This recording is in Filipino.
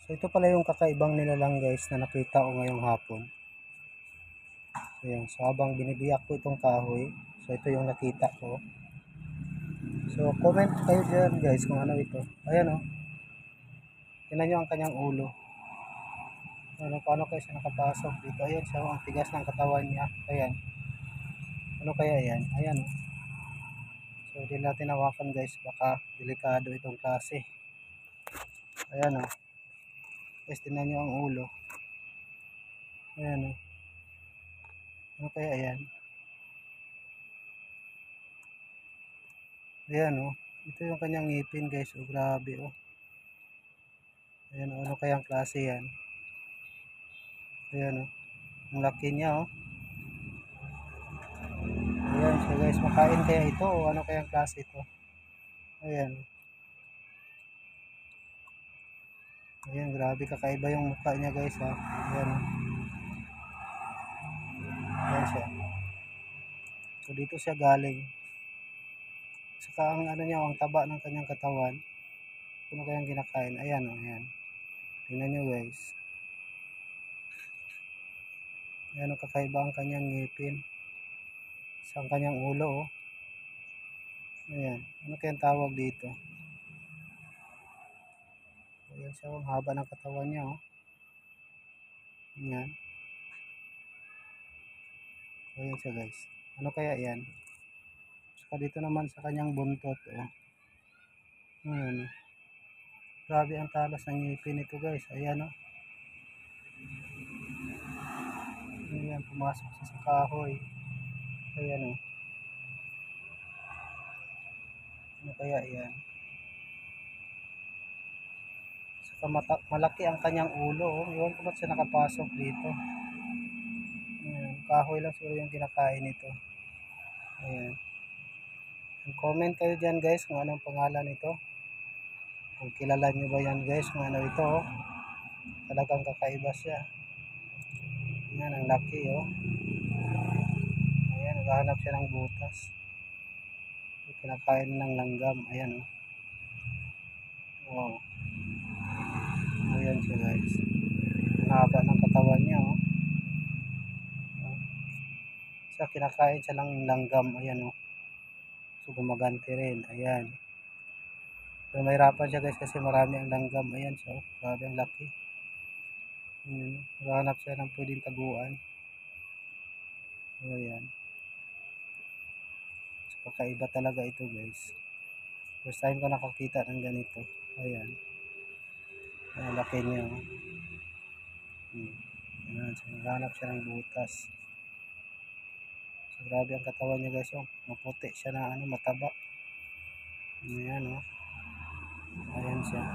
So ito pala yung kakaibang nilalang guys na nakita ko ngayong hapon. So yan, so habang binibiyak ko itong kahoy, so ito yung nakita ko. So comment kayo dyan guys kung ano ito. Ayan o. Tingnan nyo ang kanyang ulo. Ano, paano kayo siya nakapasok dito? Ayan siya, ang tigas ng katawan niya. Ayan. Ano kaya yan? Ayan o. So hindi natin hawakan guys, baka delikado itong klase. Ayan o. Guys, tingnan nyo ang ulo. Ayan o. Ano kaya yan? Ayan o. Ito yung kanyang ngipin guys. O grabe o. Ayan o. Ano kayang klase yan? Ayan o. Ang laki niya o. Ayan so guys. Makain kaya ito o ano kayang klase ito? Ayan. Ayan. Grabe kakaiba yung mukha niya guys ha. Ayan o. Ayan siya. So dito siya galing. Saka ang ano niya, ang taba ng kanyang katawan. Ano kayang kinakain? Ayan o. Ayan. Tingnan nyo guys. Ayan o, kakaiba ang kanyang ngipin. Sa kanyang ulo o. Ayan. Ano kayang tawag dito? Ayan siya, ang haba ng katawan niya o. Ayan. Ayan siya guys. Ano kaya yan? Saka dito naman sa kanyang buntot o. Ayan o. Grabe ang talas ng ngipin nito guys. Ayan o. Ayan, pumasok siya sa kahoy. Ayan o. Ano kaya yan? Saka malaki ang kanyang ulo o. Iwan ko ba't siya nakapasok dito. Ayan, kahoy lang siguro yung kinakain nito. Ayan. Comment kayo dyan guys kung anong pangalan nito. Kung kilala nyo ba yan guys kung ano ito o. Talagang kakaiba siya. Ayan, ang laki o. Ayan, naghahanap siya ng butas. Kinakain ng langgam. Ayan o. Wow. Ayan siya guys. Ang haba ng katawan niya o. Sa kinakain siya ng langgam. Ayan o. So gumaganti rin. Ayan. So mahirapan siya guys kasi marami ang langgam. Ayan siya o. Grabe ang laki. Naghahanap siya ng pwedeng taguan. Ayan. So kakaiba talaga ito guys. First time ko nakakita ng ganito. Ayan. Ang laki niya o. Ayan. So naghahanap siya ng butas. So grabe ang katawan niya guys o. Maputi siya na ano, mataba. Ayan o. Ayan siya.